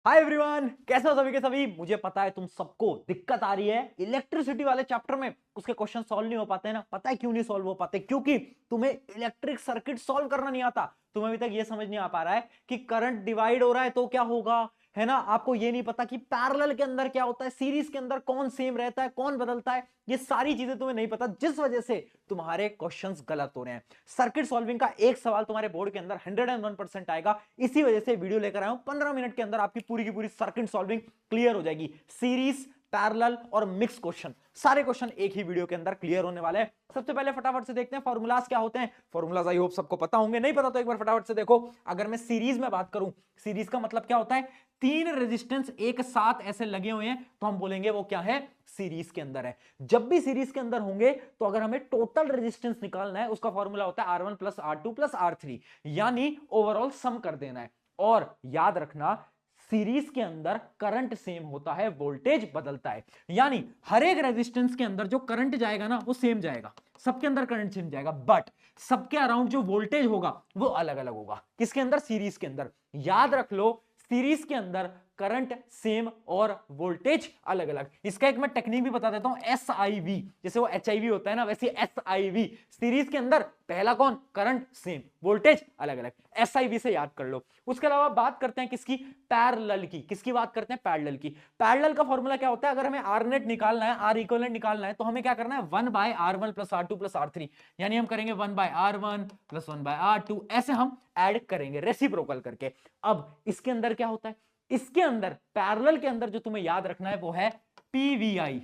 Hi everyone, कैसे हो सभी के सभी। मुझे पता है तुम सबको दिक्कत आ रही है इलेक्ट्रिसिटी वाले चैप्टर में, उसके क्वेश्चन सॉल्व नहीं हो पाते हैं ना। पता है क्यों नहीं सॉल्व हो पाते? क्योंकि तुम्हें इलेक्ट्रिक सर्किट सॉल्व करना नहीं आता। तुम्हें अभी तक ये समझ नहीं आ पा रहा है कि करंट डिवाइड हो रहा है तो क्या होगा, है ना। आपको ये नहीं पता कि पैरेलल के अंदर क्या होता है, सीरीज के अंदर कौन सेम रहता है, कौन बदलता है। ये सारी चीजें तुम्हें नहीं पता, जिस वजह से तुम्हारे क्वेश्चंस गलत हो रहे हैं। सर्किट सॉल्विंग का एक सवाल तुम्हारे बोर्ड के अंदर 101% आएगा। इसी वजह से वीडियो लेकर आया हूं। 15 मिनट के अंदर आपकी पूरी की पूरी सर्किट सॉल्विंग क्लियर हो जाएगी। सीरीज, पैरेलल और मिक्स क्वेश्चन, सारे क्वेश्चन एक ही वीडियो के अंदर क्लियर होने वाले हैं। सबसे पहले फटाफट से देखते हैं फॉर्मूलाज क्या होते हैं। फॉर्मूलाज आई होप सबको पता होंगे, नहीं पता तो एक बार फटाफट से देखो। अगर मैं सीरीज में बात करूं, सीरीज का मतलब क्या होता है, तीन रेजिस्टेंस एक साथ ऐसे लगे हुए हैं तो हम बोलेंगे वो क्या है, सीरीज के अंदर है। जब भी सीरीज के अंदर होंगे तो अगर हमें टोटल रेजिस्टेंस निकालना है, उसका फॉर्मूला होता है R1 plus R2 plus R3, यानी ओवरऑल सम कर देना है। और याद रखना, सीरीज के अंदर करंट सेम होता है, वोल्टेज बदलता है। यानी हर एक रेजिस्टेंस के अंदर जो करंट जाएगा ना वो सेम जाएगा, सबके अंदर करंट सेम जाएगा, बट सबके अराउंड जो वोल्टेज होगा वो अलग अलग होगा। किसके अंदर? सीरीज के अंदर। याद रख लो, सीरीज के अंदर करंट सेम और वोल्टेज अलग अलग। इसका एक मैं टेक्निक भी बता देता हूं, SIV, जैसे वो HIV होता है ना, वैसे SIV। सीरीज के अंदर पहला कौन? करंट सेम, वोल्टेज अलग अलग। SIV से याद कर लो। उसके अलावा बात करते हैं किसकी? पैरेलल की। किसकी बात करते हैं? पैरेलल की। पैरेलल का फॉर्मूला क्या होता है? अगर हमें R नेट निकालना है, R इक्विवेलेंट निकालना है, तो हमें क्या करना है, 1/R1 plus R2 plus R3, यानी हम करेंगे 1/R1 प्लस 1/R2, ऐसे हम ऐड करेंगे रेसिप्रोकल करके। अब इसके अंदर क्या होता है? इसके अंदर पैरेलल के अंदर जो तुम्हें याद रखना है वो है PVI।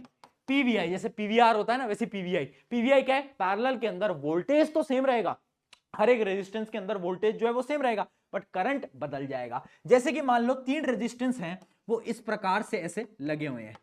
PVI जैसे PVR होता है ना, वैसे PVI। PVI क्या है? पैरेलल के अंदर वोल्टेज तो सेम रहेगा, हर एक रेजिस्टेंस के अंदर वोल्टेज जो है वो सेम रहेगा, बट करंट बदल जाएगा। जैसे कि मान लो तीन रेजिस्टेंस हैं, वो इस प्रकार से ऐसे लगे हुए हैं,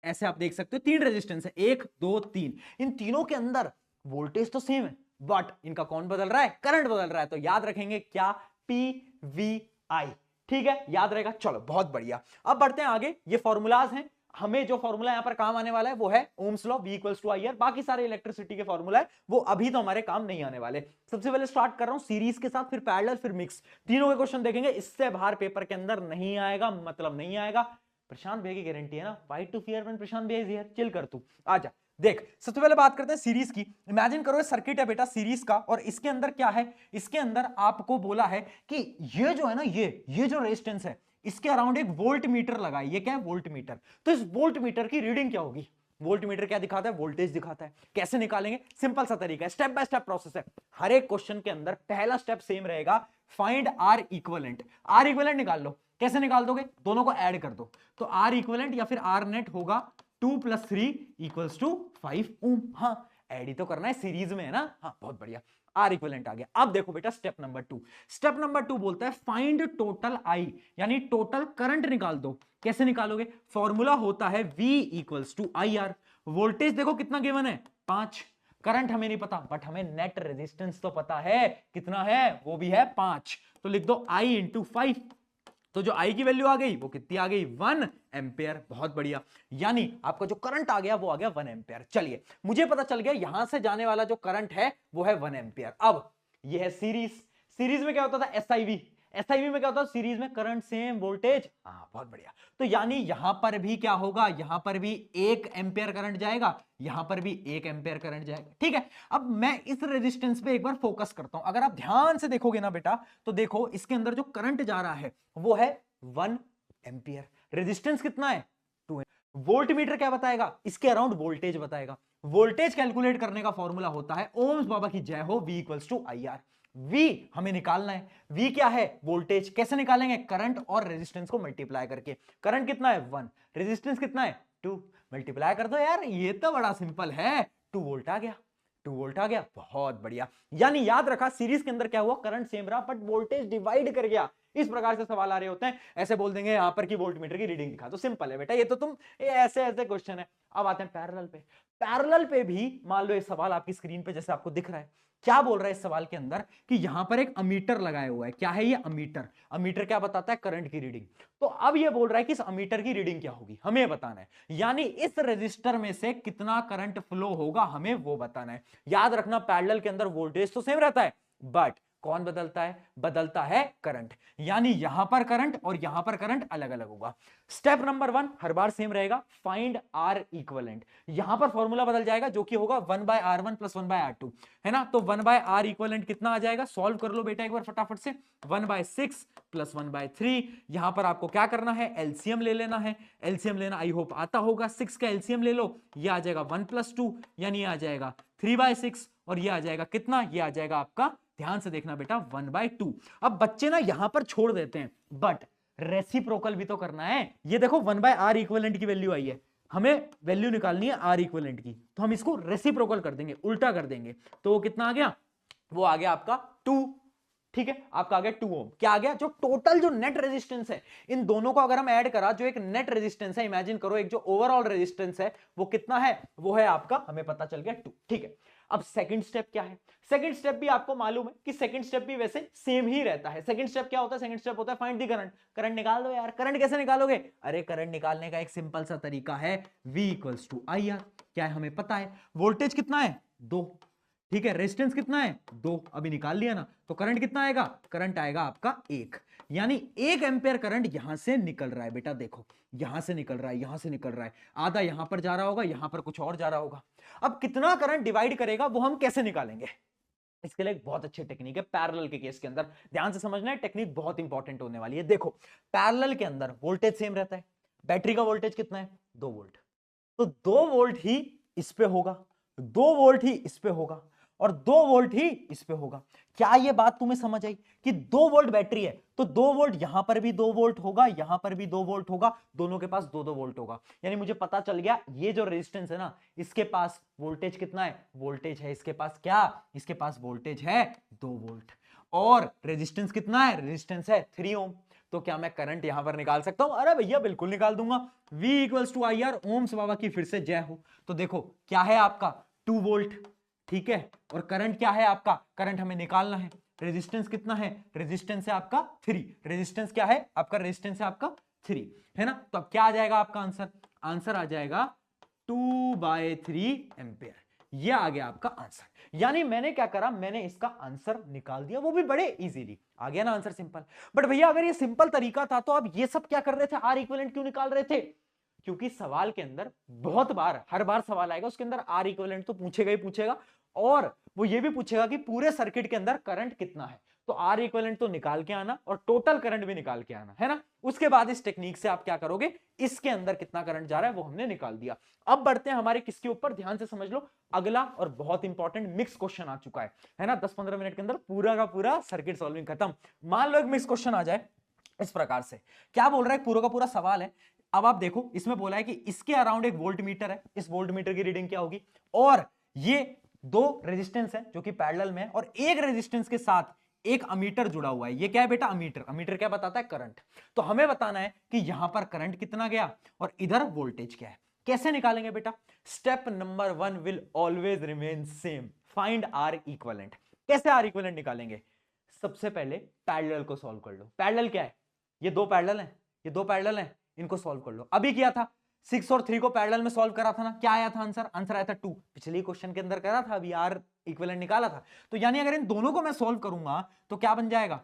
ऐसे आप देख सकते हो। तीन रेजिस्टेंस है, 1 2 3। इन तीनों के अंदर वोल्टेज तो सेम है, बट इनका कौन बदल रहा है? करंट बदल रहा है। तो याद रखेंगे क्या? PVI। ठीक है, याद रहेगा। चलो बहुत बढ़िया। अब बढ़ते हैं आगे। ये फॉर्मूलाज हैं। हमें जो फॉर्मूला यहां पर काम आने वाला है वो है Ohm's law, V equals to IR। बाकी सारे इलेक्ट्रिसिटी के फॉर्मूला है वो अभी तो हमारे काम नहीं आने वाले। सबसे पहले स्टार्ट कर रहा हूं सीरीज के साथ, फिर पैरेलल, फिर मिक्स। तीनों के क्वेश्चन देखेंगे। इससे बाहर पेपर के अंदर नहीं आएगा, मतलब नहीं आएगा। प्रशांत भैया की गारंटी है ना, फाइट टू फियर व्हेन प्रशांत भैया इज हियर। चिल कर तू, आजा। देख, सबसे पहले बात करते हैं सीरीज की। इमेजिन करो ये सर्किट है बेटा सीरीज का, और इसके अंदर क्या है? इसके अंदर आपको बोला है कि ये जो है ना, ये जो रेजिस्टेंस है, इसके अराउंड एक वोल्ट मीटर लगा है। ये क्या है? Volt meter. तो इस वोल्ट मीटर की रीडिंग क्या होगी? वोल्ट मीटर क्या दिखाता है? वोल्टेज दिखाता है। कैसे निकालेंगे? सिंपल सा तरीका है, स्टेप बाय स्टेप प्रोसेस है। हर एक क्वेश्चन के अंदर पहला स्टेप सेम रहेगा, find R equivalent. R equivalent निकाल लो। कैसे निकाल दोगे? दोनों को ऐड कर दो, तो R इक्विवेलेंट या फिर R नेट होगा 2 + 3 = 5 ओम। हाँ, ऐड ही तो करना है, सीरीज में है ना। हाँ, बहुत बढ़िया, R इक्विवेलेंट आ गया। अब देखो बेटा स्टेप नंबर 2। स्टेप नंबर 2 बोलता है फाइंड टोटल I, यानी टोटल करंट निकाल दो। कैसे निकालोगे? फॉर्मूला होता है V equals to IR। Voltage देखो कितना गिवन है, 5। करंट हमें नहीं पता, बट हमें नेट रेजिस्टेंस तो पता है, कितना है? वो भी है 5। तो लिख दो I × 5। तो जो I की वैल्यू आ गई वो कितनी आ गई? 1 एम्पेयर। बहुत बढ़िया, यानी आपका जो करंट आ गया वो आ गया 1 एम्पेयर। चलिए, मुझे पता चल गया यहां से जाने वाला जो करंट है वो है 1 एम्पेयर। अब ये है सीरीज। सीरीज में क्या होता था? SIV। SIV में क्या होता है? सीरीज में करंट सेम, वोल्टेज। हाँ, बहुत बढ़िया। तो यानी यहां पर भी क्या होगा? यहां पर भी 1 एम्पेयर करंट जाएगा, यहां पर भी 1 एम्पेयर करंट जाएगा। ठीक है, अब मैं इस रेजिस्टेंस पे एक बार फोकस करता हूं। अगर आप ध्यान से देखोगे ना बेटा, तो देखो इसके अंदर जो करंट जा रहा है वो है 1 एम्पियर। रेजिस्टेंस कितना है? 2। वोल्ट मीटर क्या बताएगा? इसके अराउंड वोल्टेज बताएगा। वोल्टेज कैलकुलेट करने का फॉर्मूला होता है, ओम्स बाबा की जय हो, V equals to IR। V हमें निकालना है। V क्या है? वोल्टेज। कैसे निकालेंगे? करंट और रेजिस्टेंस को मल्टीप्लाई करके। करंट कितना है? 1। रेजिस्टेंस कितना है? 2। मल्टीप्लाई कर दो यार, ये तो बड़ा सिंपल है। 2 वोल्ट आ गया। 2 वोल्ट आ गया, बहुत बढ़िया। यानी याद रखा, सीरीज के अंदर क्या हुआ? करंट सेम रहा, बट वोल्टेज डिवाइड कर गया। इस प्रकार से सवाल आ रहे होते हैं। ऐसे बोल देंगे यहां पर कि वोल्ट मीटर की रीडिंग दिखा। तो सिंपल है बेटा, ये तो तुम ऐसे ऐसे क्वेश्चन है। अब आते हैं पैरेलल पे। पैरेलल पे भी मान लो ये सवाल आपकी स्क्रीन पे जैसे आपको दिख रहा है। क्या बोल रहा है इस सवाल के अंदर कि यहां पर एक अमीटर लगाया हुआ है। क्या है ये? अमीटर। अमीटर क्या बताता है? करंट की रीडिंग। तो अब ये बोल रहा है कि इस अमीटर की रीडिंग क्या होगी, हमें बताना है। यानी इस रजिस्टर में से कितना करंट फ्लो होगा, हमें वो बताना है। याद रखना, पैरेलल के अंदर वोल्टेज तो सेम रहता है, बट कौन बदलता है? बदलता है करंट। यानी यहां पर करंट और यहां पर करंट अलग अलग होगा। स्टेप नंबर 1 हर बार सेम रहेगा, फाइंड आर इक्विवेलेंट। यहां पर फॉर्मूला बदल जाएगा जो कि होगा 1/r1 + 1/r2, है ना। तो 1/r इक्विवेलेंट कितना आ जाएगा? सॉल्व कर लो बेटा एक बार फटाफट से। 1/6 + 1/3। यहां पर आपको क्या करना है? एलसीएम ले लेना है। एलसीएम लेना आई होप आता होगा। 6 का एलसीएम ले लो, ये आ जाएगा 1 + 2, यानी आ जाएगा 3/6, और ये आ जाएगा कितना? ये आ जाएगा आपका, ध्यान से देखना बेटा, 1/2। अब बच्चे ना यहां पर छोड़ देते हैं, बट रेसिप्रोकल भी तो करना है। ये देखो 1/r इक्विवेलेंट की वैल्यू आई है, हमें वैल्यू निकालनी है आर इक्विवेलेंट की, तो हम इसको रेसिप्रोकल कर देंगे, उल्टा कर देंगे। तो वो कितना आ गया? वो आ गया आपका 2। ठीक है, आपका आ गया 2 ओम। क्या आ गया? जो टोटल जो नेट रेजिस्टेंस है इन दोनों को अगर हम ऐड करा, जो एक नेट रेजिस्टेंस है, इमेजिन करो एक जो ओवरऑल रेजिस्टेंस है वो कितना है? वो है आपका, हमें पता चल गया 2। ठीक है, अब सेकंड स्टेप क्या है? सेकंड स्टेप भी आपको मालूम है कि सेकंड स्टेप भी वैसे सेम ही रहता है। सेकंड स्टेप क्या होता है? सेकंड स्टेप होता है फाइंड द करंट। करंट निकाल दो यार। करंट कैसे निकालोगे? अरे करंट निकालने का एक सिंपल सा तरीका है, V = IR। क्या है? हमें पता है वोल्टेज कितना है? 2। ठीक है, रेजिस्टेंस कितना है? 2। अभी निकाल लिया ना, तो करंट कितना आएगा? करंट आएगा आपका 1, यानी 1 एम्पियर करंट यहां से निकल रहा है बेटा। देखो यहां से निकल रहा है, यहां से निकल रहा है, आधा यहां पर जा रहा होगा, यहां पर कुछ और जा रहा होगा। अब कितना करंट डिवाइड करेगा वो हम कैसे निकालेंगे? इसके लिए एक बहुत अच्छी टेक्निक है पैरेलल के केस के अंदर, ध्यान से समझना है, टेक्निक बहुत इंपॉर्टेंट होने वाली है। देखो पैरेलल के अंदर वोल्टेज सेम रहता है, बैटरी का वोल्टेज कितना है? 2 वोल्ट। तो 2 वोल्ट ही इस पे होगा, 2 वोल्ट ही इस पे होगा, और 2 वोल्ट ही इस पे होगा। क्या ये बात तुम्हें समझ आई कि 2 वोल्ट बैटरी है तो 2 वोल्ट यहां पर भी 2 वोल्ट होगा, यहां पर भी 2 वोल्ट होगा, दोनों के पास 2-2 वोल्ट होगा। यानी मुझे पता चल गया ये जो रेजिस्टेंस है ना, इसके पास वोल्टेज कितना है? वोल्टेज है इसके पास क्या? इसके पास वोल्टेज है 2 वोल्ट। और रेजिस्टेंस कितना है? रेजिस्टेंस है 3 ओम। तो क्या मैं करंट यहां पर निकाल सकता हूं? अरे भैया बिल्कुल निकाल दूंगा। V = IR। ओम्स बाबा की फिर से जय हो। तो देखो क्या है आपका? 2 वोल्ट। ठीक है, और करंट क्या है आपका? करंट हमें निकालना है। रेजिस्टेंस कितना है? रेजिस्टेंस है आपका 3। रेजिस्टेंस क्या है आपका? रेजिस्टेंस है आपका 3, है ना। तो अब क्या आ जाएगा आपका आंसर? आंसर आ जाएगा 2/3 एम्पियर। ये आ गया आपका आंसर। यानी मैंने क्या करा? मैंने इसका आंसर निकाल दिया, वो भी बड़े इजीली। आ गया ना आंसर सिंपल। बट भैया अगर ये सिंपल तरीका था तो आप ये सब क्या कर रहे थे? आर इक्विवेलेंट क्यों निकाल रहे थे? क्योंकि सवाल के अंदर बहुत बार, हर बार सवाल आएगा उसके अंदर आर इक्विवेलेंट तो पूछेगा ही पूछेगा, और वो ये भी पूछेगा कि पूरे सर्किट के अंदर करंट कितना है। तो आर इक्विवेलेंट तो निकाल के आना और टोटल करंट भी निकाल के आना, है ना। उसके बाद इस टेक्निक से आप क्या करोगे? इसके अंदर कितना करंट जा रहा है वो हमने निकाल दिया। अब बढ़ते हैं हमारे किसके ऊपर? ध्यान से समझ लो, अगला और बहुत इंपॉर्टेंट मिक्स क्वेश्चन आ चुका है ना। 10-15 मिनट के अंदर पूरा का पूरा सर्किट सॉल्विंग खत्म। मान लो एक मिक्स क्वेश्चन आ जाए इस प्रकार से। क्या बोल रहा है? पूरा का पूरा सवाल है। अब आप देखो, इसमें बोला है कि इसके अराउंड एक वोल्ट मीटर है, इस वोल्ट मीटर की रीडिंग क्या होगी? और ये 2 रेजिस्टेंस है जो कि पैरेलल में है, और एक रेजिस्टेंस के साथ एक अमीटर जुड़ा हुआ है। ये क्या है बेटा? अमीटर। अमीटर क्या बताता है? करंट। तो हमें बताना है कि यहां पर करंट कितना गया और इधर वोल्टेज क्या है। कैसे निकालेंगे बेटा? Step number 1 will always remain same, find R equivalent. कैसे आर इक्विवेलेंट निकालेंगे? सबसे पहले पैरेलल को सॉल्व कर लो। पैरेलल क्या है? ये 2 पैरेलल हैं, ये 2 पैरेलल हैं, इनको सॉल्व कर लो। अभी किया था 6 और 3 को पैरेलल में सॉल्व करा था ना, क्या आया था आंसर? आंसर आया था 2। पिछले क्वेश्चन के अंदर करा था, अभी आर इक्विवेलेंट निकाला था। तो यानी अगर इन दोनों को मैं सॉल्व करूंगा तो क्या बन जाएगा?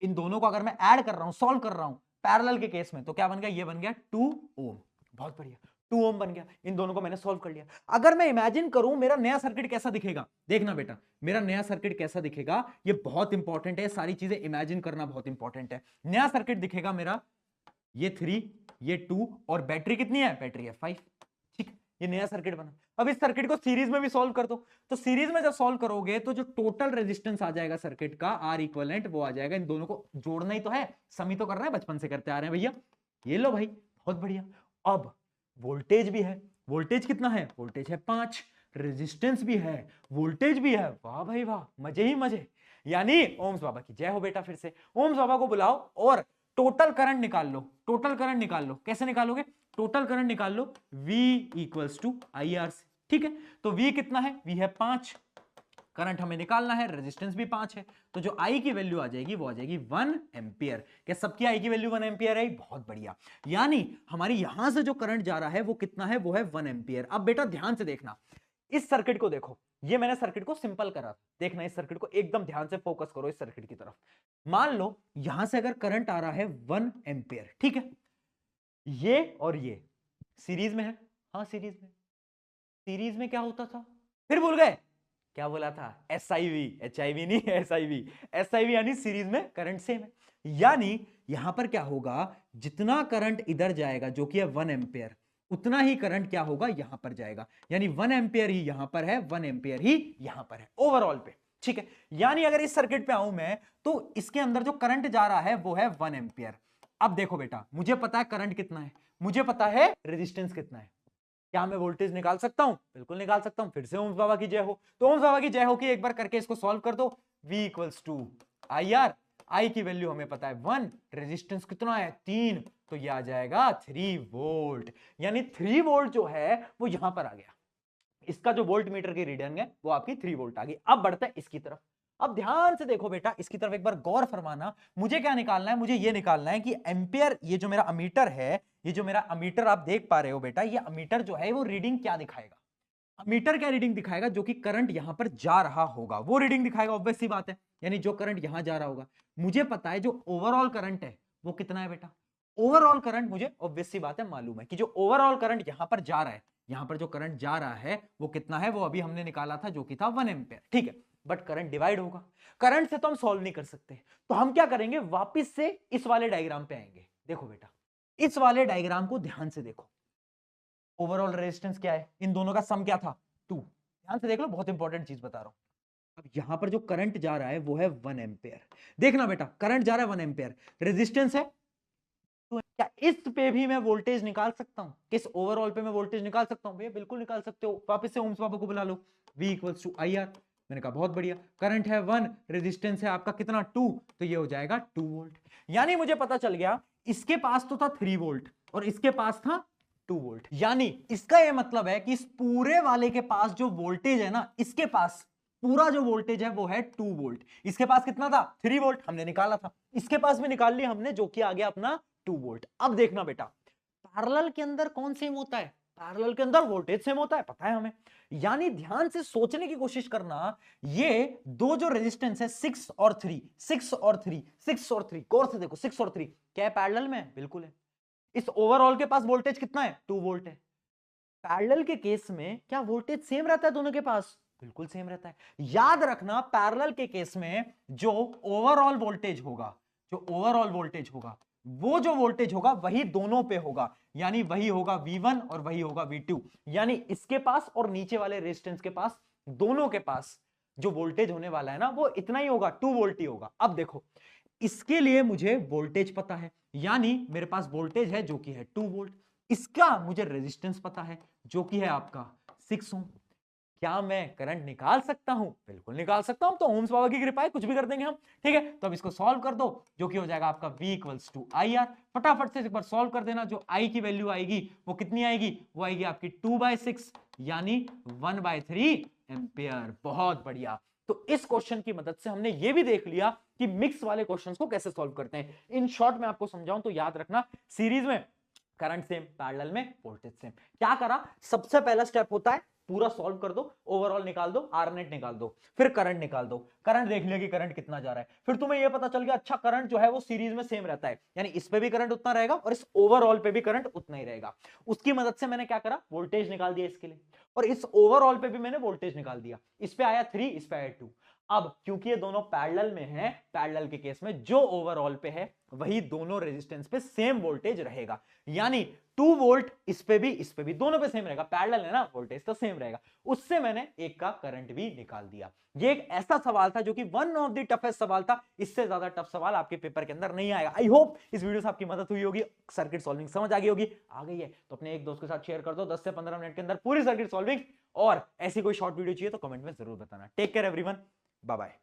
इन दोनों को अगर मैं ऐड कर रहा हूं, सॉल्व कर रहा हूं पैरेलल के केस में, तो क्या बन गया? ये बन गया 2 ओम। बहुत बढ़िया, 2 ओम बन गया। इन दोनों को मैंने सॉल्व कर लिया। अगर मैं इमेजिन करूं मेरा नया सर्किट कैसा दिखेगा, देखना बेटा मेरा नया सर्किट कैसा दिखेगा, ये बहुत इंपॉर्टेंट है। सारी चीजें इमेजिन करना बहुत इंपॉर्टेंट है। नया सर्किट दिखेगा मेरा, ये 3, ये 2, और बैटरी कितनी है? बैटरी है 5। ठीक, ये नया सर्किट बना। अब इस सर्किट को सीरीज में भी सॉल्व कर दो। तो सीरीज में जब सॉल्व करोगे तो जो टोटल रेजिस्टेंस आ जाएगा सर्किट का, आर इक्विवेलेंट, वो आ जाएगा। इन दोनों को जोड़ना ही तो है, समी तो कर रहे हैं, बचपन से करते आ रहे हैं भैया। ये लो भाई, बहुत बढ़िया। अब वोल्टेज भी है, वोल्टेज कितना है? वोल्टेज है 5। रेजिस्टेंस भी है, वोल्टेज भी है। वाह भाई वाह, मजे ही मजे। यानी ओम्स बाबा की जय हो बेटा। फिर से ओम्स बाबा को बुलाओ और टोटल करंट निकाल लो। टोटल करंट निकाल लो। कैसे निकालोगे? टोटल करंट निकाल लो V = IR से। ठीक है, तो V कितना है? V है 5। करंट हमें निकालना है, रेजिस्टेंस भी 5 है, तो जो I की वैल्यू आ जाएगी वो आ जाएगी 1 एम्पियर। क्या सबकी I की वैल्यू 1 एम्पियर है? बहुत बढ़िया। यानी हमारी यहां से जो करंट जा रहा है वो कितना है? वो है 1 एम्पियर। अब बेटा ध्यान से देखना, इस सर्किट को देखो, ये मैंने सर्किट को सिंपल करा, देखना इस सर्किट को एकदम ध्यान से फोकस करो इस सर्किट की तरफ। मान लो यहां से अगर करंट आ रहा है 1 एम्पियर, ठीक है, ये और ये सीरीज में है, हाँ सीरीज में, सीरीज में क्या होता था, फिर भूल गए क्या बोला था, SIV, HIV नहीं, SIV यानी सीरीज में करंट सेम है। यानी यहां पर क्या होगा, जितना करंट इधर जाएगा जो कि है 1 एम्पियर, उतना ही करंट क्या होगा यहां पर जाएगा, यानी 1 एम्पियर ही यहां पर है, 1 एम्पियर ही यहां पर है ओवरऑल पे, ठीक है। यानी अगर इस सर्किट पे आऊं मैं, तो इसके अंदर जो करंट जा रहा है वो है 1 एम्पियर। अब देखो बेटा, मुझे पता है करंट कितना है, मुझे पता है रेजिस्टेंस कितना है, क्या मैं वोल्टेज निकाल सकता हूं, बिल्कुल निकाल सकता हूं। फिर से ओम्स बाबा की जय हो, तो ओम्स बाबा की जय हो कि एक बार करके इसको सॉल्व कर दो। V इक्वल्स टू IR, आई की वैल्यू हमें पता है 1, रेजिस्टेंस कितना है 3, तो ये आ जाएगा 3 वोल्ट, यानी 3 वोल्ट जो है वो यहां पर आ गया। इसका जो वोल्ट मीटर की रीडिंग है वो आपकी 3 वोल्ट आ गई। अब बढ़ते हैं इसकी तरफ, अब ध्यान से देखो बेटा, इसकी तरफ एक बार गौर फरमाना। मुझे क्या निकालना है, मुझे ये निकालना है कि एम्पियर, ये जो मेरा अमीटर है, ये जो मेरा अमीटर आप देख पा रहे हो बेटा, ये अमीटर जो है वो रीडिंग क्या दिखाएगा, अमीटर क्या रीडिंग दिखाएगा, जो कि करंट यहां पर जा रहा होगा वो रीडिंग दिखाएगा, ऑब्वियस सी बात है, यानी जो करंट यहां जा रहा होगा। मुझे पता है जो ओवरऑल करंट है वो कितना है बेटा, ओवरऑल करंट मुझे ऑब्वियस सी बात है मालूम है कि जो ओवरऑल करंट यहां पर जा रहा है, यहां पर जो करंट जा रहा है वो कितना है, वो अभी हमने निकाला था जो कि था 1 एम्पियर, ठीक है। बट करंट डिवाइड होगा, करंट से तो हम सॉल्व नहीं कर सकते, तो हम क्या करेंगे, वापस से इस वाले डायग्राम पे आएंगे। देखो बेटा, इस वाले डायग्राम को ध्यान से देखो, ओवरऑल रेजिस्टेंस क्या है, इन दोनों का सम क्या था 2, ध्यान से देख लो, बहुत इंपॉर्टेंट चीज बता रहा हूं। अब यहां पर जो करंट जा रहा है वो है 1 एम्पियर, देखना बेटा करंट जा रहा है 1 एम्पियर, रेजिस्टेंस है, तो क्या इस पे भी मैं वोल्टेज निकाल सकता हूं, किस ओवरऑल पे मैं वोल्टेज निकाल सकता हूं, भैया बिल्कुल निकाल सकते हो, वापस से ओम्स पापा को बुला लो, V इक्वल्स टू IR, मैंने कहा बहुत बढ़िया, करंट है 1, रेजिस्टेंस है आपका कितना 2, तो ये हो जाएगा 2 वोल्ट। यानी मुझे पता चल गया इसके पास तो था 3 वोल्ट और इसके पास था 2 वोल्ट, यानी इसका यह मतलब है कि इस पूरे वाले के पास जो वोल्टेज है ना, इसके पास पूरा जो वोल्टेज है वो है 2 वोल्ट, इसके पास कितना था 3 वोल्ट हमने निकाला था, इसके पास भी निकाल लिया हमने, जो कि आ गया अपना 2 वोल्ट। अब देखना बेटा, पैरेलल के अंदर कौन सेम होता है, पैरेलल के अंदर वोल्टेज सेम होता है, पता है हमें। यानी ध्यान से सोचने की कोशिश करना, ये दो जो रेजिस्टेंस है 6 और 3, 6 और 3, 6 और 3, गौर से देखो 6 और 3 क्या है, पैरेलल में, बिल्कुल है। इस ओवरऑल के पास वोल्टेज कितना है 2 वोल्ट है, पैरेलल के केस में क्या वोल्टेज सेम रहता है दोनों के पास, बिल्कुल सेम रहता है। याद रखना पैरेलल के केस में जो ओवरऑल वोल्टेज होगा, जो ओवरऑल वोल्टेज होगा, वो जो वोल्टेज होगा वही दोनों पे होगा, यानी वही होगा V1 और वही होगा V2, यानी इसके पास और नीचे वाले रेजिस्टेंस के पास, दोनों के पास जो वोल्टेज होने वाला है ना वो इतना ही होगा, 2 वोल्ट ही होगा। अब देखो, इसके लिए मुझे वोल्टेज पता है, यानी मेरे पास वोल्टेज है जो कि है 2 वोल्ट, इसका मुझे रेजिस्टेंस पता है जो कि है आपका 6 ओम। क्या मैं करंट निकाल सकता हूं, बिल्कुल निकाल सकता हूं, तो ओम्स बाबा की कृपा है, कुछ भी कर देंगे हम, ठीक है। तो अब इसको सॉल्व कर दो, जो कि हो जाएगा आपका V इक्वल्स टू IR, फटाफट से एक बार सॉल्व कर देना, जो I की वैल्यू आएगी वो कितनी आएगी, वो आएगी आपकी 2/6, यानी 1/3 एम्पियर। बहुत बढ़िया, तो इस क्वेश्चन की मदद से हमने ये भी देख लिया कि मिक्स वाले क्वेश्चंस को कैसे सॉल्व करते हैं। इन शॉर्ट में आपको समझाऊं तो याद रखना, सीरीज में करंट सेम, पैरेलल में वोल्टेज सेम। क्या करा, सबसे पहला स्टेप होता है पूरा सॉल्व कर दो, ओवरऑल निकाल दो, आर नेट निकाल दो, फिर करंट निकाल दो, करंट देख लिया कि करंट कितना जा रहा है, फिर तुम्हें यह पता चल गया अच्छा करंट जो है वो सीरीज में सेम रहता है, यानी इस पे भी करंट उतना रहेगा और इस ओवरऑल पे भी करंट उतना ही रहेगा। उसकी मदद से मैंने क्या करा, वोल्टेज निकाल दिया इसके लिए, और इस ओवरऑल पे भी मैंने वोल्टेज निकाल दिया, इस पे आया 3, इस पे आया 2। अब क्योंकि ये दोनों पैरेलल में हैं, पैरेलल के केस में जो ओवरऑल पे है वही दोनों रेजिस्टेंस पे सेम वोल्टेज रहेगा, यानी 2 वोल्ट इस पे भी दोनों पे सेम रहेगा, पैरेलल है ना, वोल्टेज तो सेम रहेगा। उससे मैंने एक का करंट भी निकाल दिया। ये एक ऐसा सवाल था जो कि वन ऑफ द टफेस्ट सवाल था, इससे ज्यादा टफ सवाल आपके पेपर के अंदर नहीं आएगा। आई होप इस वीडियो से आपकी मदद हुई होगी, सर्किट सॉल्विंग समझ आ गई होगी, आ गई है तो अपने एक दोस्त के साथ शेयर कर दो, 10 से 15 मिनट के अंदर पूरी सर्किट सॉल्विंग। और ऐसी कोई शॉर्ट वीडियो चाहिए तो कमेंट में जरूर बताना। Take care everyone, bye bye.